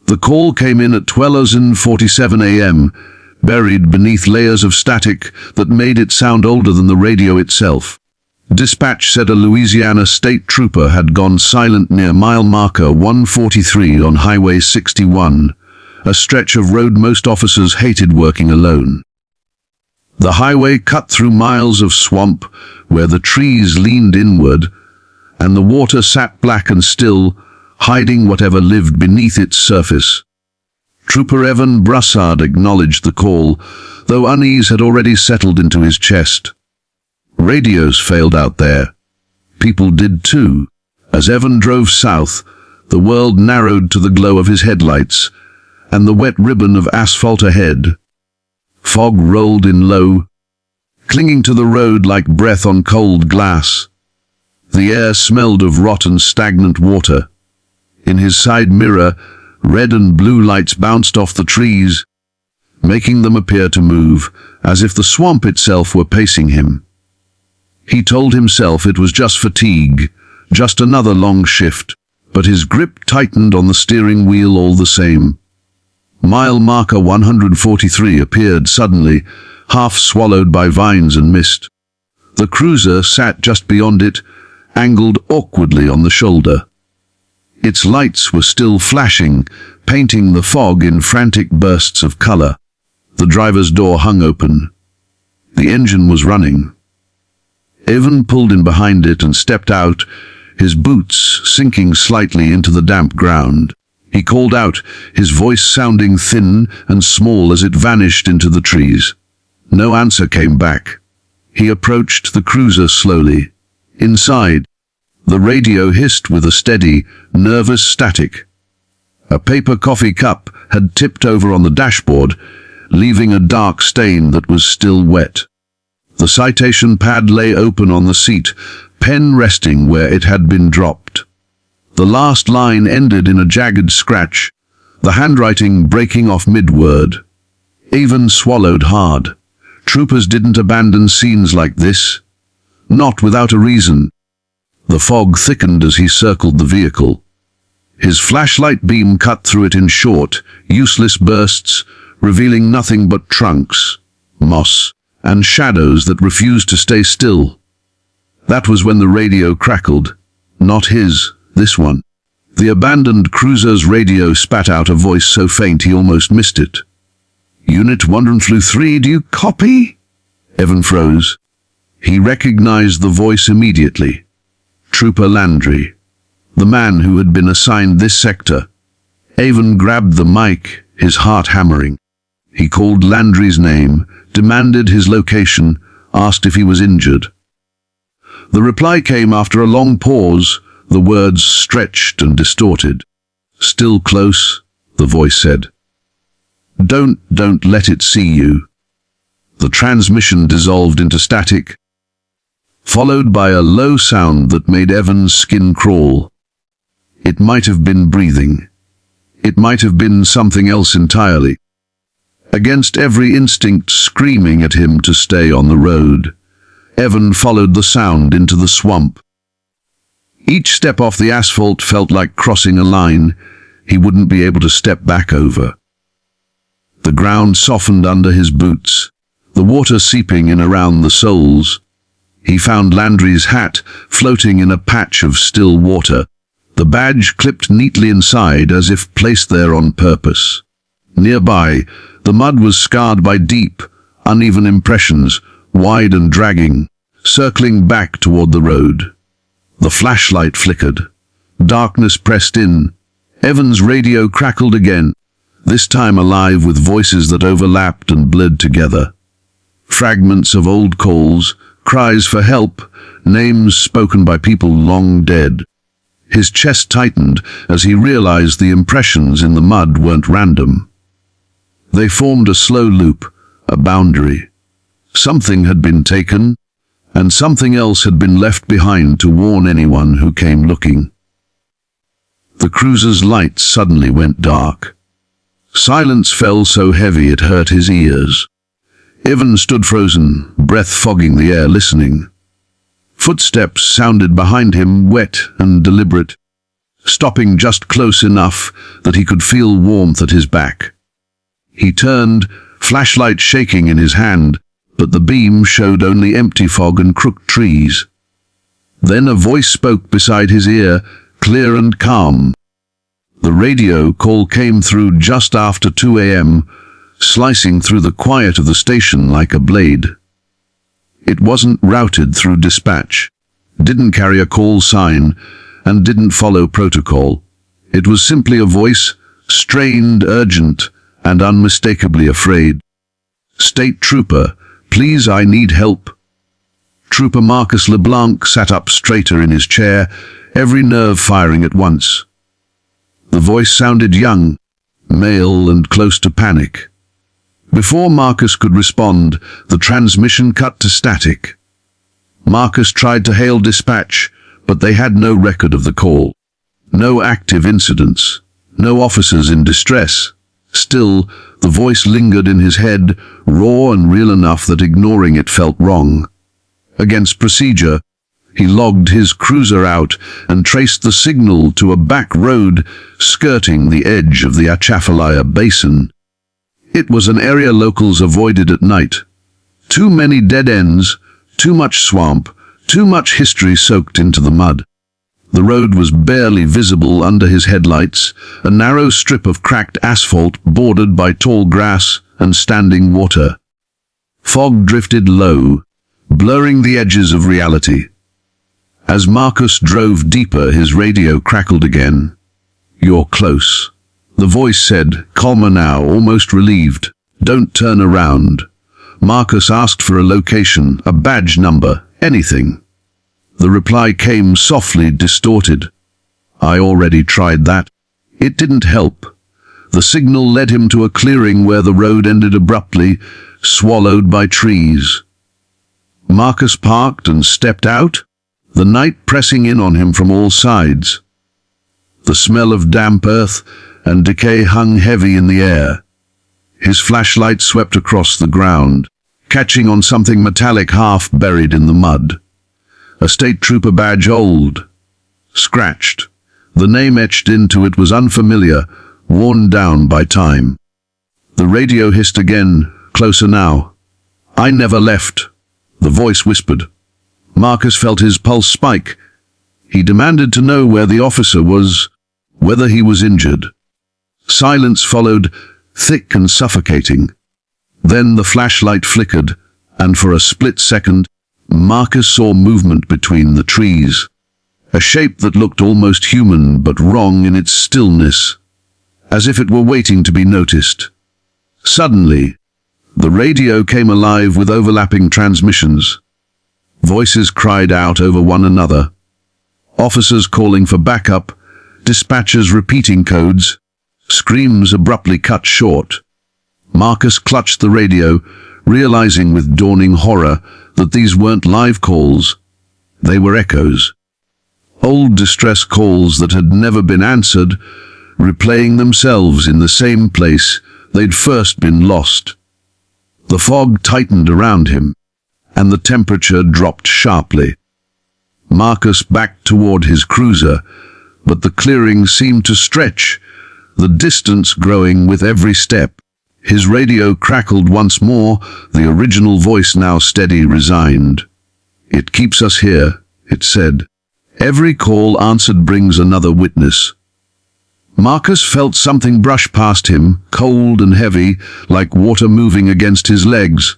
The call came in at 12:47 a.m., buried beneath layers of static that made it sound older than the radio itself. Dispatch said a Louisiana state trooper had gone silent near mile marker 143 on Highway 61, a stretch of road most officers hated working alone. The highway cut through miles of swamp where the trees leaned inward, and the water sat black and still, hiding whatever lived beneath its surface. Trooper Evan Brassard acknowledged the call, though unease had already settled into his chest. Radios failed out there. People did too. As Evan drove south, the world narrowed to the glow of his headlights and the wet ribbon of asphalt ahead. Fog rolled in low, clinging to the road like breath on cold glass. The air smelled of rotten, stagnant water. In his side mirror, red and blue lights bounced off the trees, making them appear to move, as if the swamp itself were pacing him. He told himself it was just fatigue, just another long shift, but his grip tightened on the steering wheel all the same. Mile marker 143 appeared suddenly, half swallowed by vines and mist. The cruiser sat just beyond it, angled awkwardly on the shoulder. Its lights were still flashing, painting the fog in frantic bursts of color. The driver's door hung open. The engine was running. Evan pulled in behind it and stepped out, his boots sinking slightly into the damp ground. He called out, his voice sounding thin and small as it vanished into the trees. No answer came back. He approached the cruiser slowly. Inside, the radio hissed with a steady, nervous static. A paper coffee cup had tipped over on the dashboard, leaving a dark stain that was still wet. The citation pad lay open on the seat, pen resting where it had been dropped. The last line ended in a jagged scratch, the handwriting breaking off mid-word. Evan swallowed hard. Troopers didn't abandon scenes like this. Not without a reason. The fog thickened as he circled the vehicle. His flashlight beam cut through it in short, useless bursts, revealing nothing but trunks, moss, and shadows that refused to stay still. That was when the radio crackled. Not his, this one. The abandoned cruiser's radio spat out a voice so faint he almost missed it. "Unit 103, do you copy?" Evan froze. He recognized the voice immediately. Trooper Landry, the man who had been assigned this sector. Evan grabbed the mic, his heart hammering. He called Landry's name, demanded his location, asked if he was injured. The reply came after a long pause, the words stretched and distorted. "Still close," the voice said. Don't let it see you." The transmission dissolved into static, followed by a low sound that made Evan's skin crawl. It might have been breathing. It might have been something else entirely. Against every instinct screaming at him to stay on the road, Evan followed the sound into the swamp. Each step off the asphalt felt like crossing a line he wouldn't be able to step back over. The ground softened under his boots, the water seeping in around the soles. He found Landry's hat floating in a patch of still water, the badge clipped neatly inside as if placed there on purpose. Nearby, the mud was scarred by deep, uneven impressions, wide and dragging, circling back toward the road. The flashlight flickered. Darkness pressed in. Evan's radio crackled again, this time alive with voices that overlapped and blurred together. Fragments of old calls, cries for help, names spoken by people long dead. His chest tightened as he realized the impressions in the mud weren't random. They formed a slow loop, a boundary. Something had been taken, and something else had been left behind to warn anyone who came looking. The cruiser's lights suddenly went dark. Silence fell so heavy it hurt his ears. Evan stood frozen, breath fogging the air, listening. Footsteps sounded behind him, wet and deliberate. stopping just close enough that he could feel warmth at his back. He turned, flashlight shaking in his hand, but the beam showed only empty fog and crooked trees. Then a voice spoke beside his ear, clear and calm. The radio call came through just after 2 a.m., slicing through the quiet of the station like a blade. It wasn't routed through dispatch, didn't carry a call sign, and didn't follow protocol. It was simply a voice, strained, urgent, and unmistakably afraid. "State Trooper, please, I need help." Trooper Marcus LeBlanc sat up straighter in his chair, every nerve firing at once. The voice sounded young, male, and close to panic. Before Marcus could respond, the transmission cut to static. Marcus tried to hail dispatch, but they had no record of the call. No active incidents, no officers in distress. Still, the voice lingered in his head, raw and real enough that ignoring it felt wrong. Against procedure, he logged his cruiser out and traced the signal to a back road skirting the edge of the Atchafalaya Basin. It was an area locals avoided at night. Too many dead ends, too much swamp, too much history soaked into the mud. The road was barely visible under his headlights, a narrow strip of cracked asphalt bordered by tall grass and standing water. Fog drifted low, blurring the edges of reality. As Marcus drove deeper, his radio crackled again. "You're close," the voice said, calmer now, almost relieved. "Don't turn around." Marcus asked for a location, a badge number, anything. The reply came softly, distorted. "I already tried that. It didn't help." The signal led him to a clearing where the road ended abruptly, swallowed by trees. Marcus parked and stepped out, the night pressing in on him from all sides. The smell of damp earth and decay hung heavy in the air. His flashlight swept across the ground, catching on something metallic half buried in the mud. A state trooper badge, old, scratched. The name etched into it was unfamiliar, worn down by time. The radio hissed again, closer now. "I never left," the voice whispered. Marcus felt his pulse spike. He demanded to know where the officer was, whether he was injured. Silence followed, thick and suffocating. Then the flashlight flickered, and for a split second, Marcus saw movement between the trees. A shape that looked almost human but wrong in its stillness, as if it were waiting to be noticed. Suddenly, the radio came alive with overlapping transmissions. Voices cried out over one another. Officers calling for backup, dispatchers repeating codes, screams abruptly cut short. Marcus clutched the radio, realizing with dawning horror that these weren't live calls. They were echoes. Old distress calls that had never been answered, replaying themselves in the same place they'd first been lost. The fog tightened around him, and the temperature dropped sharply. Marcus backed toward his cruiser, but the clearing seemed to stretch, the distance growing with every step. His radio crackled once more, the original voice now steady, resigned. "It keeps us here," it said. "Every call answered brings another witness." Marcus felt something brush past him, cold and heavy, like water moving against his legs.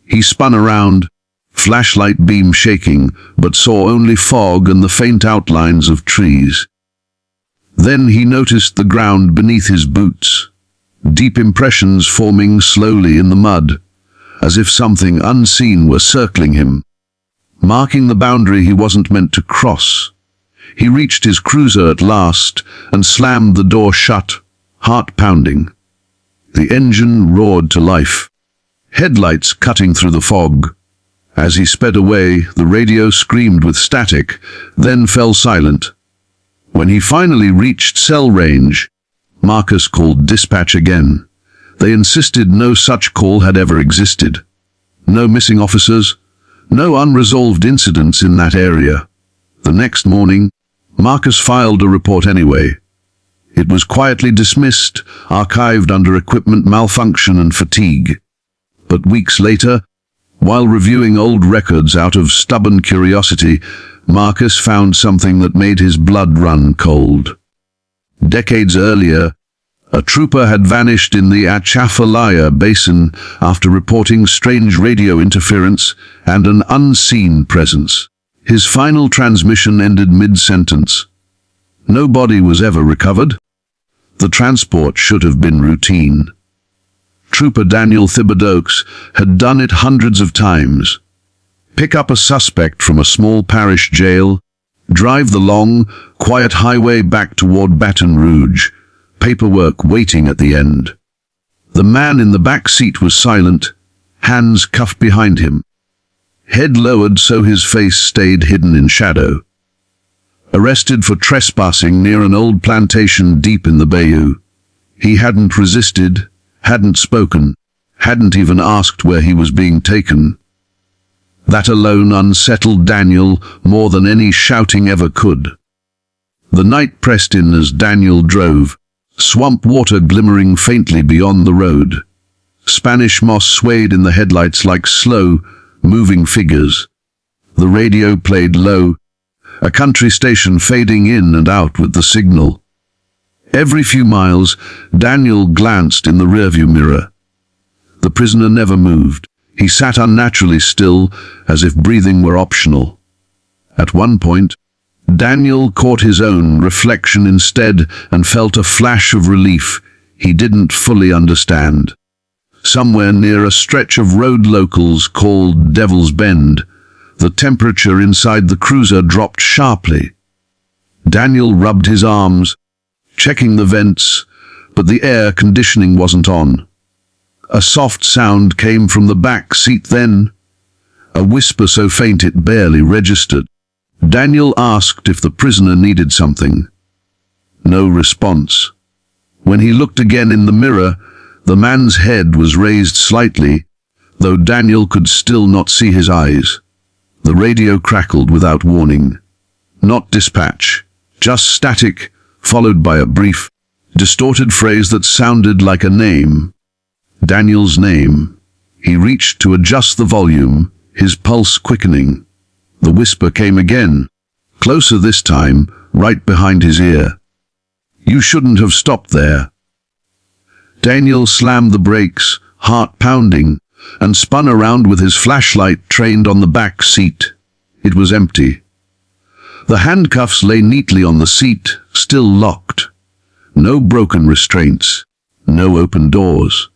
He spun around, flashlight beam shaking, but saw only fog and the faint outlines of trees. Then he noticed the ground beneath his boots, deep impressions forming slowly in the mud, as if something unseen were circling him, marking the boundary he wasn't meant to cross. He reached his cruiser at last and slammed the door shut, heart pounding. The engine roared to life, headlights cutting through the fog. As he sped away, the radio screamed with static, then fell silent. When he finally reached cell range, Marcus called dispatch again. They insisted no such call had ever existed. No missing officers, no unresolved incidents in that area. The next morning, Marcus filed a report anyway. It was quietly dismissed, archived under equipment malfunction and fatigue. But weeks later, while reviewing old records out of stubborn curiosity, Marcus found something that made his blood run cold. Decades earlier, a trooper had vanished in the Atchafalaya Basin after reporting strange radio interference and an unseen presence. His final transmission ended mid-sentence. No body was ever recovered. The transport should have been routine. Trooper Daniel Thibodeaux had done it hundreds of times. Pick up a suspect from a small parish jail, drive the long, quiet highway back toward Baton Rouge, paperwork waiting at the end. The man in the back seat was silent, hands cuffed behind him, head lowered so his face stayed hidden in shadow. Arrested for trespassing near an old plantation deep in the bayou. He hadn't resisted, hadn't spoken, hadn't even asked where he was being taken. That alone unsettled Daniel more than any shouting ever could. The night pressed in as Daniel drove, swamp water glimmering faintly beyond the road. Spanish moss swayed in the headlights like slow, moving figures. The radio played low, a country station fading in and out with the signal. Every few miles, Daniel glanced in the rearview mirror. The prisoner never moved. He sat unnaturally still, as if breathing were optional. At one point, Daniel caught his own reflection instead and felt a flash of relief he didn't fully understand. Somewhere near a stretch of road locals called Devil's Bend, the temperature inside the cruiser dropped sharply. Daniel rubbed his arms, checking the vents, but the air conditioning wasn't on. A soft sound came from the back seat then, a whisper so faint it barely registered. Daniel asked if the prisoner needed something. No response. When he looked again in the mirror, the man's head was raised slightly, though Daniel could still not see his eyes. The radio crackled without warning. Not dispatch, just static, followed by a brief, distorted phrase that sounded like a name. Daniel's name. He reached to adjust the volume, his pulse quickening. The whisper came again, closer this time, right behind his ear. You shouldn't have stopped there. Daniel slammed the brakes, heart pounding, and spun around with his flashlight trained on the back seat. It was empty. The handcuffs lay neatly on the seat, still locked. No broken restraints, no open doors.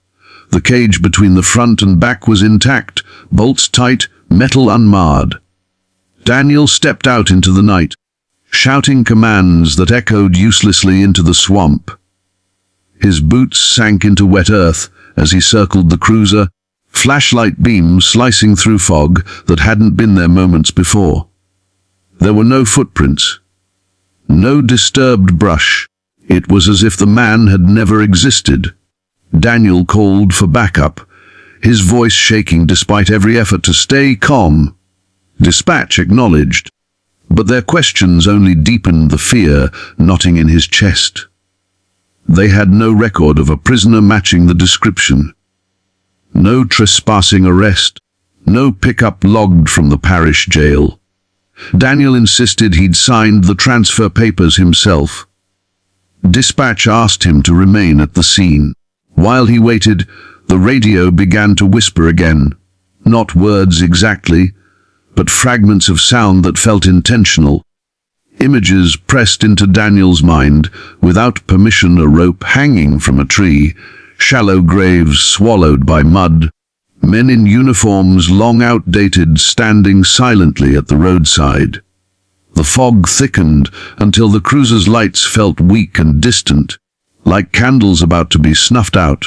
The cage between the front and back was intact, bolts tight, metal unmarred. Daniel stepped out into the night, shouting commands that echoed uselessly into the swamp. His boots sank into wet earth as he circled the cruiser, flashlight beams slicing through fog that hadn't been there moments before. There were no footprints, no disturbed brush. It was as if the man had never existed. Daniel called for backup, his voice shaking despite every effort to stay calm. Dispatch acknowledged, but their questions only deepened the fear knotting in his chest. They had no record of a prisoner matching the description. No trespassing arrest, no pickup logged from the parish jail. Daniel insisted he'd signed the transfer papers himself. Dispatch asked him to remain at the scene. While he waited, the radio began to whisper again. Not words exactly, but fragments of sound that felt intentional. Images pressed into Daniel's mind, without permission, a rope hanging from a tree, shallow graves swallowed by mud, men in uniforms long outdated standing silently at the roadside. The fog thickened until the cruiser's lights felt weak and distant, like candles about to be snuffed out.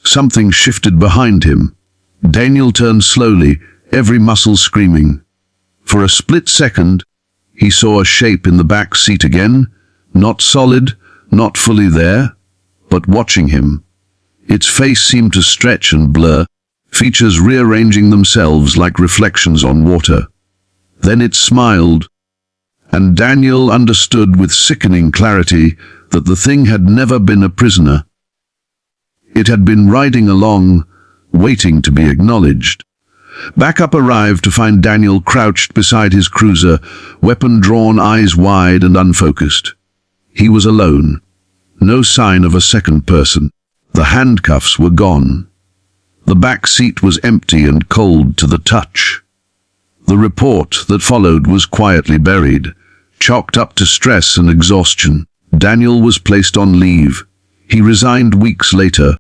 Something shifted behind him. Daniel turned slowly, every muscle screaming. For a split second, he saw a shape in the back seat again, not solid, not fully there, but watching him. Its face seemed to stretch and blur, features rearranging themselves like reflections on water. Then it smiled, and Daniel understood with sickening clarity that the thing had never been a prisoner. It had been riding along, waiting to be acknowledged. Backup arrived to find Daniel crouched beside his cruiser, weapon drawn, eyes wide and unfocused. He was alone. No sign of a second person. The handcuffs were gone. The back seat was empty and cold to the touch. The report that followed was quietly buried, chalked up to stress and exhaustion. Daniel was placed on leave. He resigned weeks later,